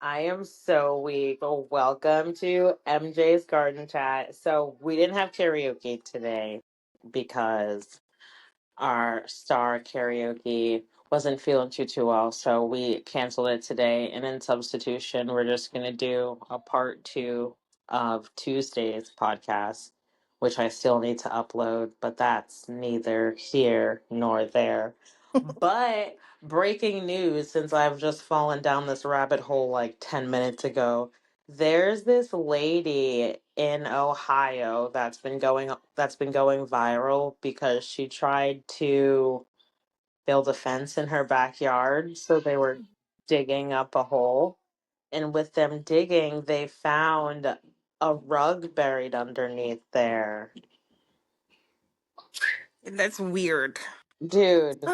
I am so weak. Welcome to MJ's Garden Chat. So, we didn't have karaoke today because our star karaoke wasn't feeling too well. So, we canceled it today. And in substitution, we're just going to do a part two of Tuesday's podcast, which I still need to upload, but that's neither here nor there. But breaking news, since I've just fallen down this rabbit hole like 10 minutes ago, there's this lady in Ohio that's been going viral because she tried to build a fence in her backyard. So they were digging up a hole. And with them digging, they found a rug buried underneath there. That's weird. Dude,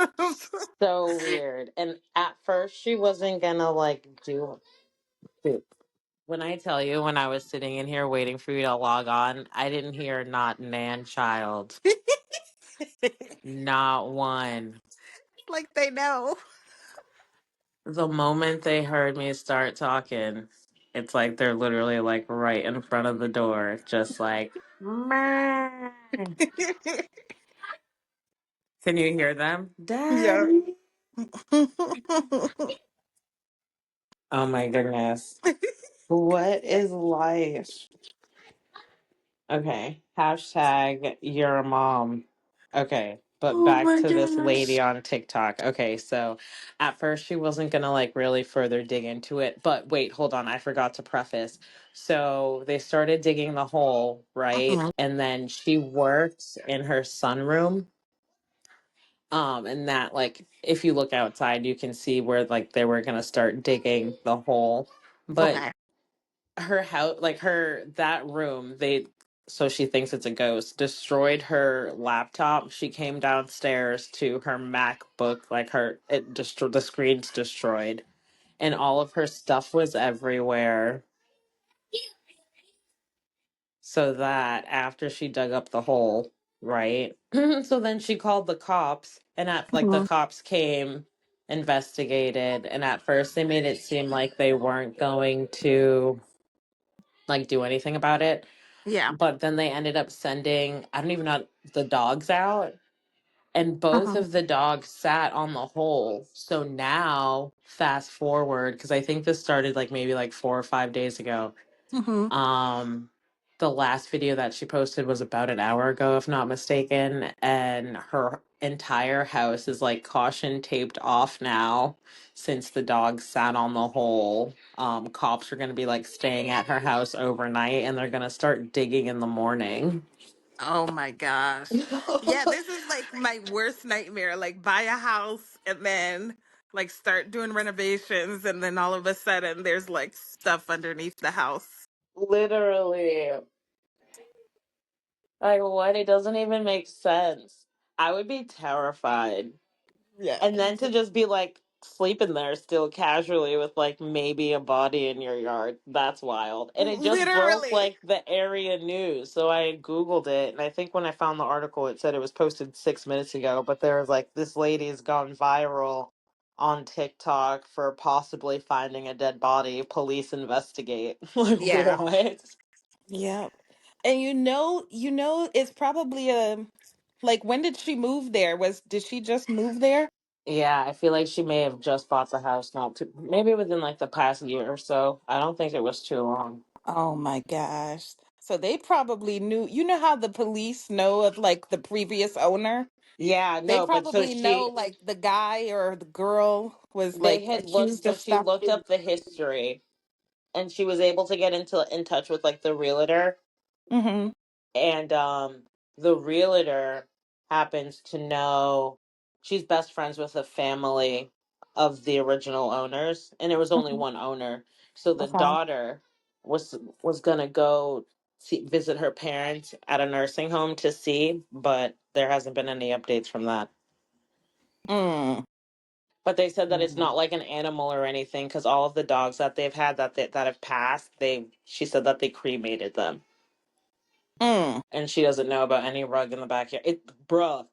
so weird. And at first she wasn't gonna like do it. When I tell you, when I was sitting in here waiting for you to log on, I didn't hear not man child. Not one. Like they know. The moment they heard me start talking, it's like they're literally like right in front of the door, just like "Meow." Can you hear them? Yeah. Daddy. Oh my goodness. What is life? Okay. Hashtag you're a mom. Okay. But Oh back my to this gosh. lady on TikTok. Okay. So at first she wasn't going to like really further dig into it. But wait, hold on. I forgot to preface. So they started digging the hole, right? Mhm. And then she works in her sunroom. And that, like, if you look outside, you can see where like they were going to start digging the hole. But Okay. her house, like her that room, they so she thinks it's a ghost, destroyed her laptop. She came downstairs to her MacBook, like the screen's destroyed, and all of her stuff was everywhere. So that after she dug up the hole, right? So then she called the cops, and at like the Mhm. cops came, investigated, and at first they made it seem like they weren't going to like do anything about it. Yeah. But then they ended up sending, I don't even know, the dogs out, and both Mhm. of the dogs sat on the hole. So now fast forward, because I think this started like maybe like 4 or 5 days ago. Mhm. um the last video that she posted was about an hour ago, if not mistaken, and her entire house is like caution taped off now since the dogs sat on the hole. Cops are going to be like staying at her house overnight, and they're going to start digging in the morning. Oh my gosh. Yeah, this is like my worst nightmare. Like buy a house and then like start doing renovations and then all of a sudden there's like stuff underneath the house. Literally. Like, what? It doesn't even make sense. I would be terrified. Yeah. And then to just be like sleeping there still casually with like maybe a body in your yard. That's wild. And it just broke Literally. like the area news. So I Googled it. And I think when I found the article, it said it was posted 6 minutes ago. But there was like, this lady's gone viral on TikTok for possibly finding a dead body. Police investigate. Like, Yeah. what? Yeah. And it's probably a like when did she move there? Did she just move there? Yeah, I feel like she may have just bought the house, not too, maybe within like the past year or so. I don't think it was too long. Oh my gosh. So they probably knew, you know how the police know of like the previous owner? Yeah, They no, but so probably know she like the guy or the girl was they like had looked, accused so of she stuff. looked up the history, and she was able to get into in touch with like the realtor, Mm-hmm. and the realtor happens to know, she's best friends with the family of the original owners, and it was only Hmm. one owner. So the Okay. daughter was gonna go visit her parents at a nursing home to see, but there hasn't been any updates from that. Mm. But they said that it's Mm. not like an animal or anything, because all of the dogs that they've had that have passed, she said that they cremated them, Mm. and she doesn't know about any rug in the backyard. Bruh,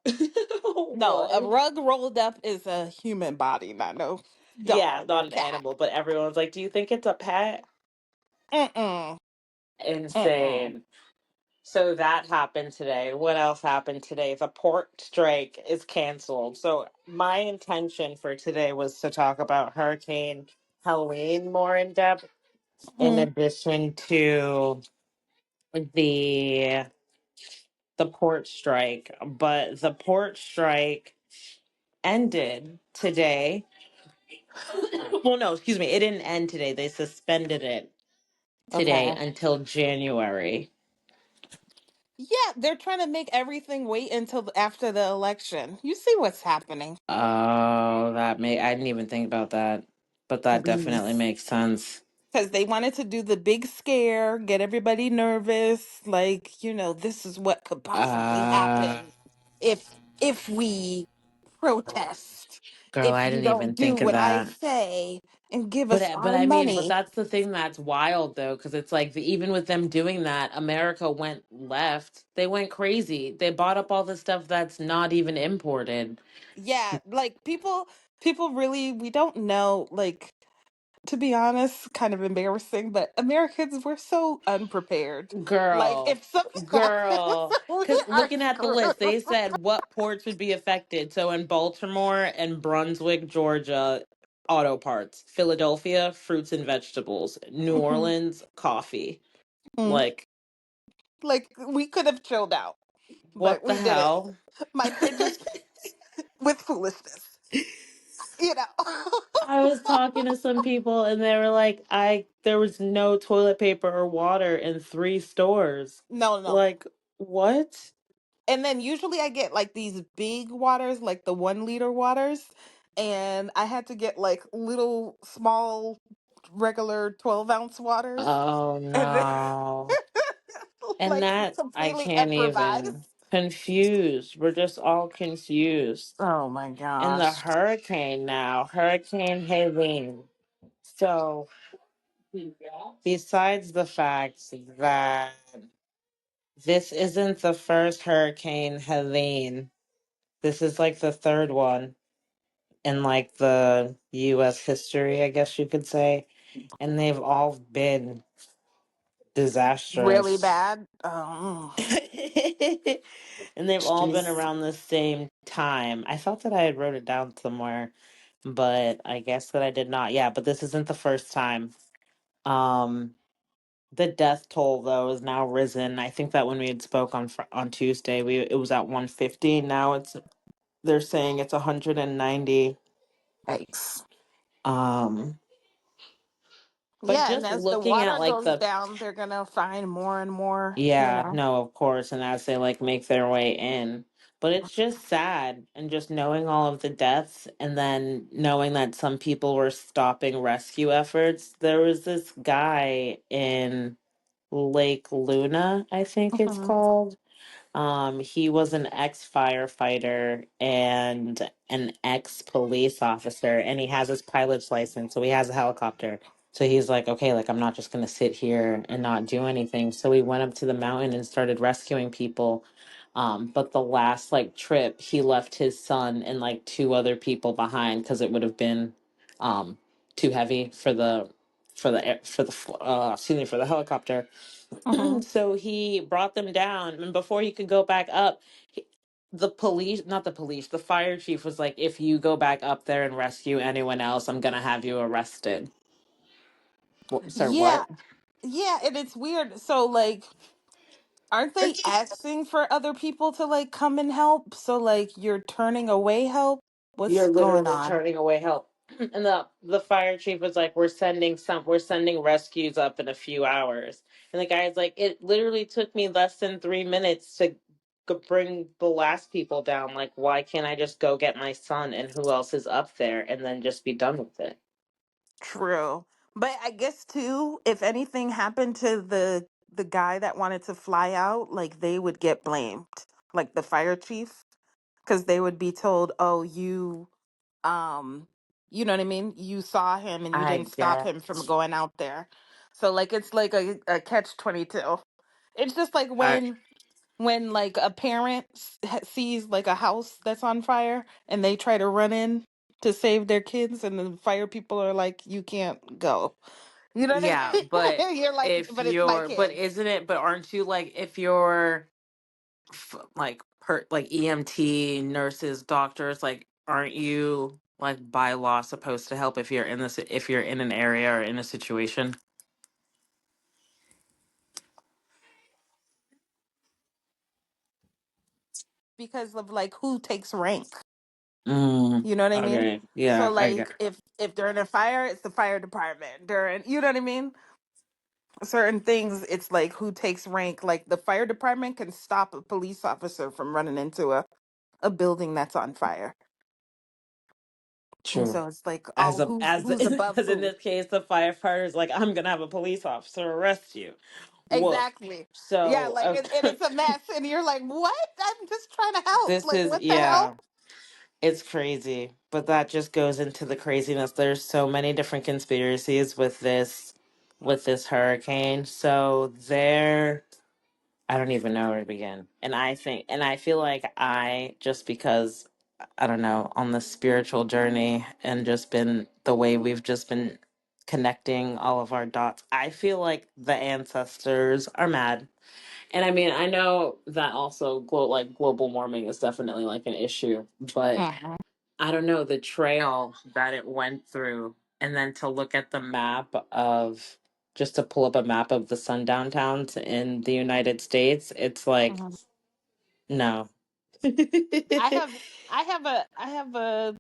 No, a what? rug rolled up is a human body, not no. Yeah, Dog, not an cat. animal, but everyone's like, "Do you think it's a pet?" Mm-mm. Mm-mm. Insane. So that happened today. What else happened today? The port strike is canceled. So my intention for today was to talk about Hurricane Helene more in depth, in Mhm. addition to the the port strike. But the port strike ended today. Well, no, excuse me, it didn't end today. They suspended it today Okay. until January. Yeah, they're trying to make everything wait until after the election. You see what's happening. Oh, I didn't even think about that. But that definitely Because makes sense. they wanted to do the big scare, get everybody nervous, like, this is what could possibly Uh, happen if we protest, Girl, if I you didn't even don't do think of what I that. say and give But us but our I mean, but money. that's the thing that's wild though, because it's like even with them doing that, America went left. They went crazy. They bought up all the stuff that's not even imported. Yeah, like people really, we don't know, like, to be honest, kind of embarrassing, but Americans, we're so unprepared. Like, Girl, if something happens, girl. we Because are looking at the list, screwed. they said what ports would be affected. So in Baltimore and Brunswick, Georgia, auto parts. Philadelphia, fruits and vegetables. New Mhm, Orleans, coffee. mhm. Like, Like, we could have chilled out, but what the we didn't. hell? My fridge is with foolishness, you know. I was talking to some people and they were like, there was no toilet paper or water in 3 stores. No, no. Like, what? And then usually I get like these big waters, like the 1 liter waters, and I had to get like little small regular 12-ounce waters, Oh and then no. And like that I completely can't improvised. even. Confused. We're just all confused. Oh my And the gosh. hurricane now, Hurricane Helene. So, besides the fact that this isn't the first Hurricane Helene, this is like the third one in like the US history, I guess you could say. And they've all been Really disastrous. bad. And they've all been Jeez. around the same time. I thought that I had wrote it down somewhere, but I guess that I did not. Yeah, but this isn't the first time. Um, the death toll though is now risen. I think that when we had spoke on Tuesday, we it was at 150. Now they're saying it's 190. Yikes. Um, but Yeah, and just as the looking at water like goes the down, they're gonna find more and more, Yeah, no, of course, and as they like make their way in. But it's just sad and just knowing all of the deaths and then knowing that some people were stopping rescue efforts. There was this guy in Lake Luna, I think it's Mhm. called. He was an ex-firefighter and an ex-police officer, and he has his pilot's license, so he has a helicopter. So he's like, okay, like I'm not just gonna sit here and not do anything. So he went up to the mountain and started rescuing people. But the last like trip, he left his son and like two other people behind because it would have been um too heavy for the helicopter. Mhm. So he brought them down, and before he could go back up, he, the police, not the police, the fire chief was like, "If you go back up there and rescue anyone else, I'm gonna have you arrested." Sir, Yeah, what? yeah, and it's weird. So like, aren't they asking for other people to like come and help? So like you're turning away help? What's You're going literally on? turning away help. And the fire chief was like, we're sending rescues up in a few hours." And the guy's like, "It literally took me less than 3 minutes to bring the last people down. Like, why can't I just go get my son and who else is up there and then just be done with it?" True. But I guess too, if anything happened to the guy that wanted to fly out, like they would get blamed. Like the fire chief, because they would be told, "Oh, um you know what I mean? You saw him and you I didn't stop him from guess. going out there." So like it's like a catch 22. It's just like I when like a parent sees like a house that's on fire and they try to run in. to save their kids, and the fire people are like, "You can't go." You know what Yeah, but I mean? You're like, if "But it's my you're, but kids." isn't it? But aren't you like if you're like EMT nurses, doctors, like aren't you like by law supposed to help if you're in this if you're in an area or in a situation? Because of like who takes rank. Mm, You know what I mean? okay. So Yeah, I like get. if they're in a fire, it's the fire department. During, you know what I mean? Certain things, it's like who takes rank. Like the fire department can stop a police officer from running into a building that's on fire. And True. so it's like, As oh, a as who's above as in who? this case, the firefighters like I'm gonna have a police officer arrest you. Woof. Exactly. Yeah, So like and it's a mess, and you're like, what? I'm just trying to help. this Like, is what the hell? yeah. It's crazy, but that just goes into the craziness. There's so many different conspiracies with this hurricane. So there I don't even know where to begin. And I feel like I just because I don't know, on the spiritual journey and just been the way we've just been connecting all of our dots. I feel like the ancestors are mad. And I mean, I know that also like global warming is definitely like an issue, but Mhm. I don't know the trail that it went through, and then to look at the map of just to pull up a map of the sundown towns in the United States, it's like Mhm. no. I have, I have a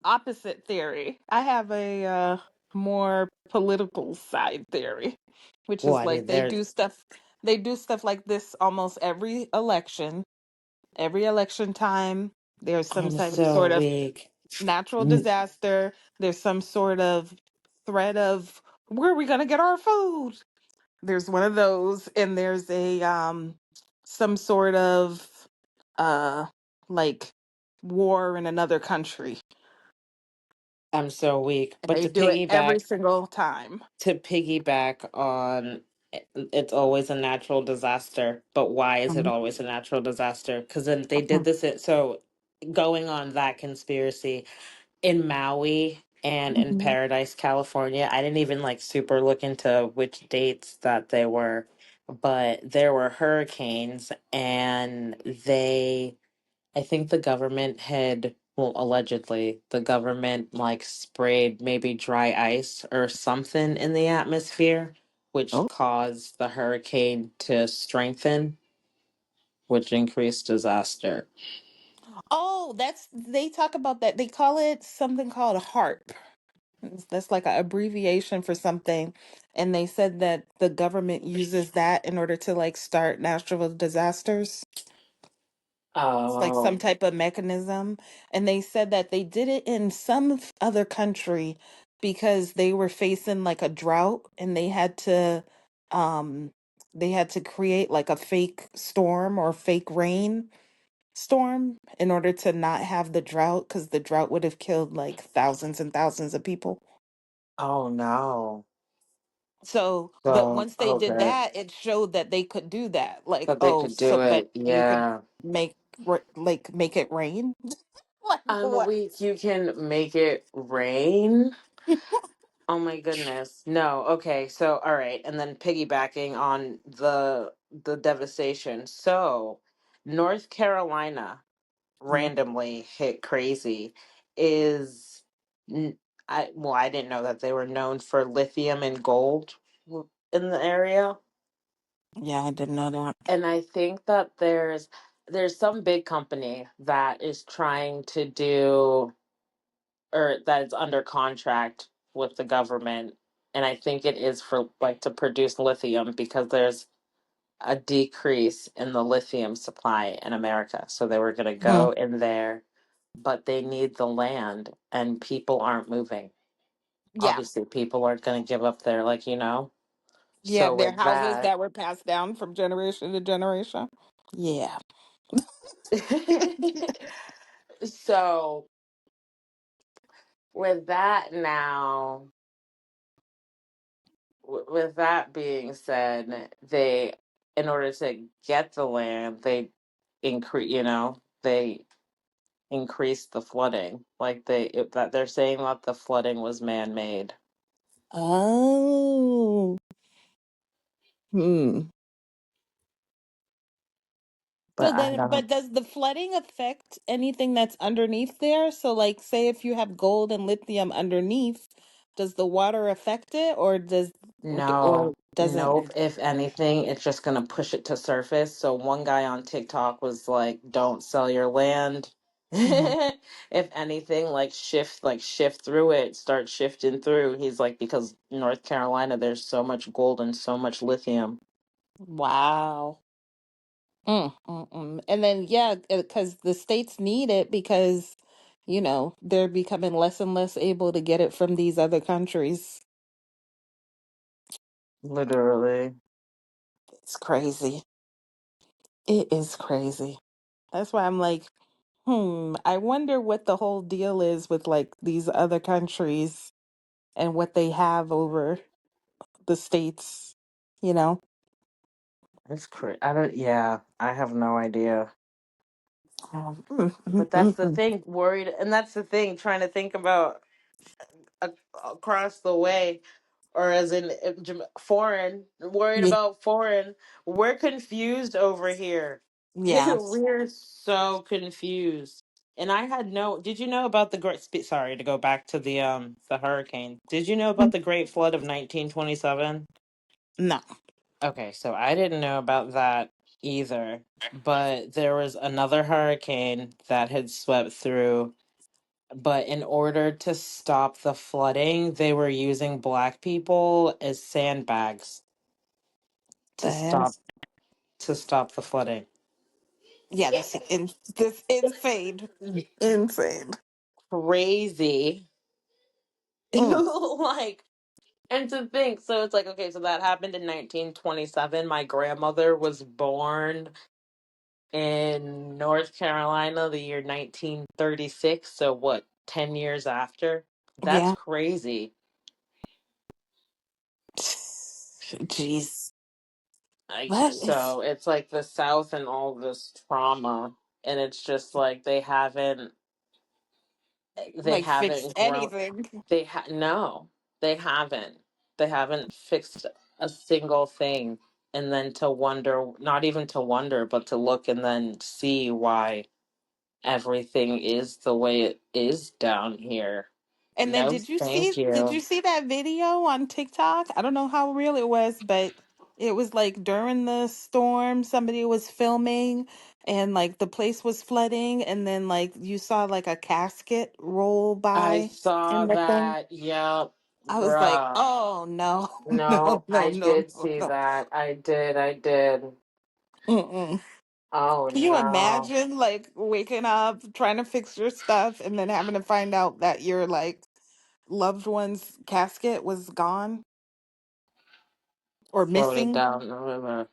opposite theory. I have a more political side theory, which is Why like did there? they do stuff like this almost every election. Every election time, there's some I'm type so sort of weak. natural Mm, disaster. There's some sort of threat of where are we gonna get our food? There's one of those, and there's a some sort of uh like war in another country. I'm so weak. And But they do it every single time. to piggyback on it's always a natural disaster. But why is it Mhm. always a natural disaster? Because then they did Mhm. this. So going on that conspiracy in Maui and in Mhm. Paradise, California, I didn't even like super look into which dates that they were, but there were hurricanes and I think the government had, well, allegedly, the government like sprayed maybe dry ice or something in the atmosphere, which Oh. caused the hurricane to strengthen, which increased disaster. Oh, that's they talk about that. They call it something called HARP. That's like an abbreviation for something. And they said that the government uses that in order to like start natural disasters. It's like some Oh, type of mechanism. And they said that they did it in some other country because they were facing like a drought, and um they had to create like a fake storm or fake rain storm in order to not have the drought, because the drought would have killed like thousands and thousands of people. oh no. So, but So, once they did okay. that, it showed that they could do that. Like, That they oh, could so do that it. you could Yeah. make like make it rain. Like what? Unbelievable. You can make it rain. Oh my goodness. No. Okay. So, all right. And then piggybacking on the devastation. So, North Carolina Mhm. randomly hit crazy is n- I didn't know that they were known for lithium and gold in the area. Yeah, I didn't know that. And I think that there's some big company that is trying to do or that is under contract with the government, and I think it is for like to produce lithium because there's a decrease in the lithium supply in America. So they were going to Mhm. go in there, but they need the land and people aren't moving. Yeah, Obviously, people aren't going to give up their like. yeah, So their with houses that that were passed down from generation to generation. Yeah. so with that now with that being said, they, in order to get the land, they increase, they increased the flooding. Like that they're saying that the flooding was man-made. Oh. Hmm. So But I then, don't but does the flooding affect anything that's underneath there? So, like, say if you have gold and lithium underneath, does the water affect it, or know. doesn't? Nope. If anything, it's just gonna push it to surface. So one guy on TikTok was like, "Don't sell your land." Mhm. If anything, like shift through it, start shifting through. He's like, because North Carolina, there's so much gold and so much lithium. Wow. And then, yeah, because the states need it because, they're becoming less and less able to get it from these other countries. Literally. It's crazy. It is crazy. That's why I'm like, I wonder what the whole deal is with like these other countries and what they have over the states, you know? It's crazy. I don't. Yeah, I have no idea. But that's the Mm. thing. Worried, and that's the thing. Trying to think about a, across the way, or as in foreign. Worried Yeah. about foreign. We're confused over here. Yeah. We're so confused. And I had no. Did you know about the great? Sorry to go back to the hurricane. Did you know about the Great Flood of 1927? No. Okay, so I didn't know about that either, but there was another hurricane that had swept through. But in order to stop the flooding, they were using black people as sandbags to The hell? stop the flooding. Yeah, this insane. Insane. Crazy. Mm. Like, and to think, so it's like, okay, so that happened in 1927. My grandmother was born in North Carolina the year 1936. So what, 10 years after? That's Yeah. crazy. Jeez. Like, That is so it's like the South and all this trauma, and it's just like they like fixed haven't grown. anything. No, they haven't. They haven't fixed a single thing. And then to wonder, not even to wonder, but to look and then see why everything is the way it is down here. And then No, did you thank see did you. you see that video on TikTok? I don't know how real it was, but it was like during the storm somebody was filming and like the place was flooding and then like you saw like a casket roll I by saw in the thing. that. Yep, I was like, bruh. "Oh no. No, No, no, I no, did no, see no." that. I did. I did. Mm-mm. Oh Can you no. imagine like waking up trying to fix your stuff and then having to find out that your like loved one's casket was gone or Floated missing? down the river.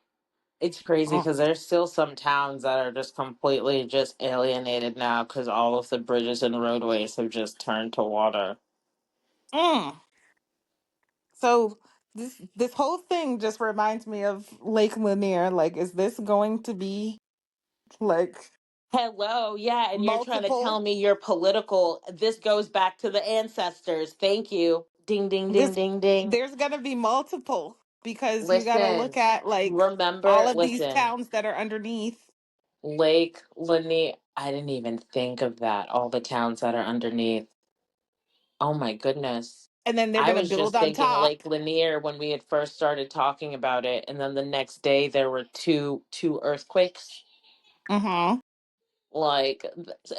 It's crazy Oh. because there's still some towns that are just completely just alienated now because all of the bridges and roadways have just turned to water. Mm. So this whole thing just reminds me of Lake Lanier. Like, is this going to be like Hello, yeah, and you're trying to tell multiple? me you're political. This goes back to the ancestors. Thank you. Ding, ding, ding, This ding, ding. there's gonna be multiple because you got to look Listen, at like all remember, of these listen, towns that are underneath, Lake Lanier. I didn't even think of that. All the towns that are underneath. Oh my goodness. and then they're I gonna was build just on thinking top. Lake Lanier when we had first started talking about it, and then the next day there were two earthquakes. Mm-hmm. Like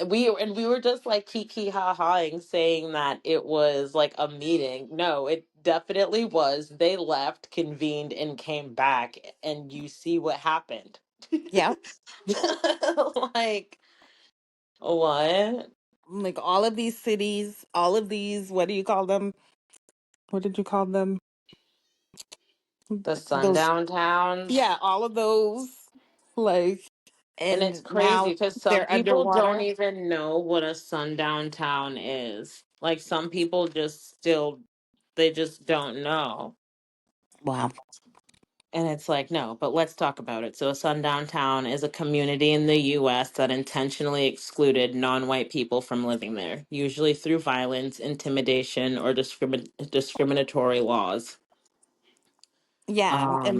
we were just like kiki ha haing saying that it was like a meeting. No, it definitely was. They left, convened, and came back, and you see what happened. Yep. Like what? Like all of these cities, all of these, what do you call them? What did you call them? The Those, sundown towns. yeah, all of those, like, And it's and crazy now because some they're people don't underwater. even know what a sundown town is. Like some people just still, they just don't know. Wow. And it's like, no, but let's talk about it. So, a sundown town is a community in the US that intentionally excluded non white people from living there, usually through violence, intimidation, or discriminatory laws. Yeah, and Um,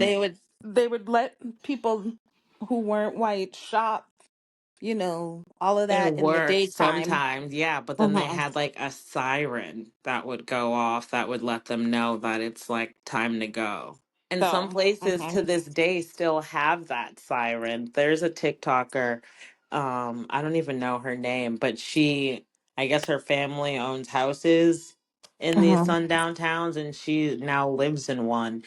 they would let people who weren't white shop, all of It that in the worked daytime. sometimes, yeah, but then they Hmm. had like a siren that would go off that would let them know that it's like time to go. And some So, places hmm. to this day still have that siren. There's a TikToker, I don't even know her name, but I guess her family owns houses in these Hmm. sundown towns and she now lives in one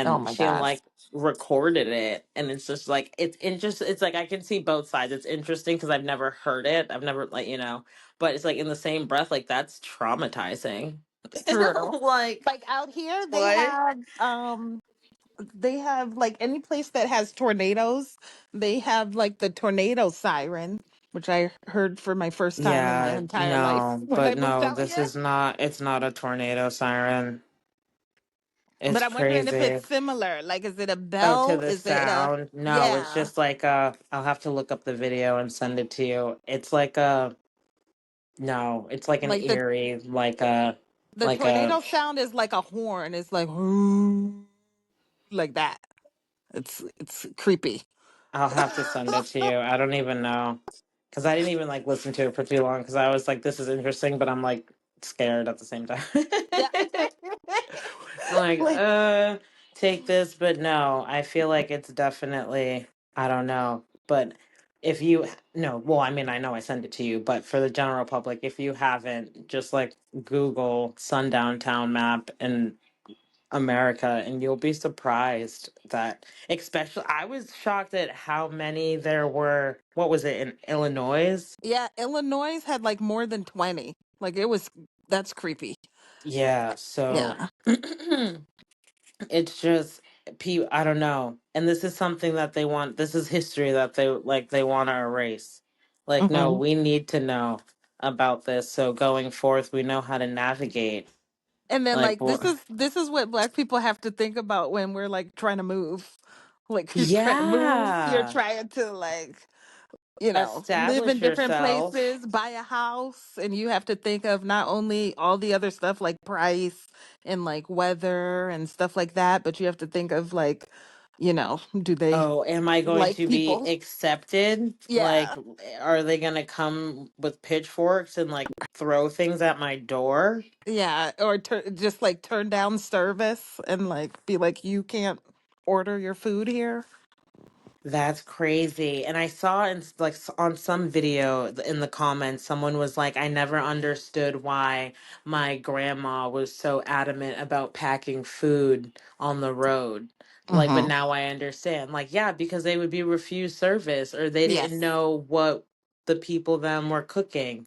Oh and my she gosh. like recorded it and it's just like it's interesting. It's like I can see both sides. It's interesting because I've never heard it, I've never like but it's like in the same breath like that's traumatizing. True. Like Like out here what? they have like any place that has tornadoes, they have like the tornado siren, which I heard for my first time in my Yeah, entire life no, when I but moved no, out this here. is not, it's not a tornado siren. But It's I'm wondering if crazy. it's similar. Like, is it a Oh, to bell? the Is it a, sound, no, it's yeah, just like I'll have to look up the video and send it to you. It's like a no, it's like an like eerie, the like a tornado sound is like a horn. It's like like that. It's creepy. I'll have to send it to you. I don't even know because I didn't even like listen to it for too long because I was like, this is interesting, but I'm like scared at the same time. Yeah. Like, Like, take this, but no, I feel like it's definitely, I don't know, but if you, no, well, I mean, I know I sent it to you, but for the general public, if you haven't, just like Google sundown town map in America, and you'll be surprised that, especially, I was shocked at how many there were. What was it in Illinois? yeah, Illinois had like more than 20. Like it was that's creepy. Yeah, so Yeah. it's just I don't know. And this is something that they want, this is history that they want to erase. Like, no, Hmm. we need to know about this so going forth we know how to navigate. And then Like, like this is what black people have to think about when we're like trying to move. Like you're trying to move, you're yeah, trying to like, live in establish different yourself. places, buy a house, and you have to think of not only all the other stuff like price and like weather and stuff like that, but you have to think of like, do they Oh, am I going like to be people? accepted? Like, Yeah. are they going to come with pitchforks and like throw things at my door? Yeah, or just like turn down service and like be like you can't order your food here. That's crazy. And I saw in on some video in the comments, someone was like, I never understood why my grandma was so adamant about packing food on the road. Like, but Mhm. now I understand. Like, yeah, because they would be refused service or they didn't Yes. know what the people them were cooking,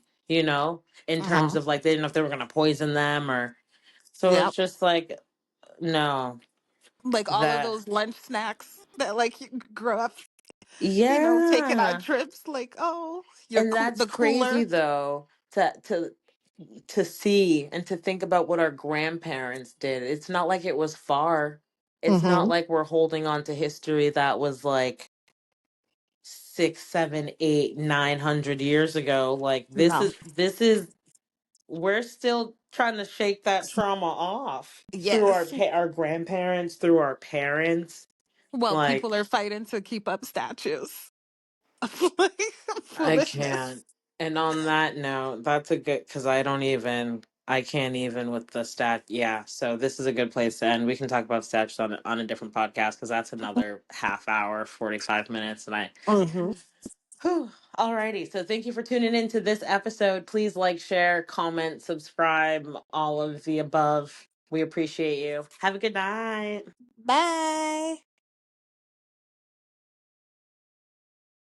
in terms Mhm. of like they didn't know if they were gonna poison them or so it's Yep. just like no. Like all of That those lunch snacks that like you grew up, taking on yeah. trips like, oh, And that's the crazy cooler. though to see and to think about what our grandparents did. It's not like it was far. It's not Mhm. like we're holding on to history that was like six, seven, eight, 900 years ago. Like No. this is we're still trying to shake that trauma off through Yes. our grandparents, through our parents. Well, Like people are fighting to keep up statues of like I foolishness. can't. And on that note, that's a good because I can't even with the stat. Yeah, so this is a good place to end. We can talk about stats on a different podcast because that's another half hour, 45 minutes, and I. Mhm. Whew. Alrighty, so thank you for tuning in to this episode. Please like, share, comment, subscribe, all of the above. We appreciate you. Have a good night. Bye.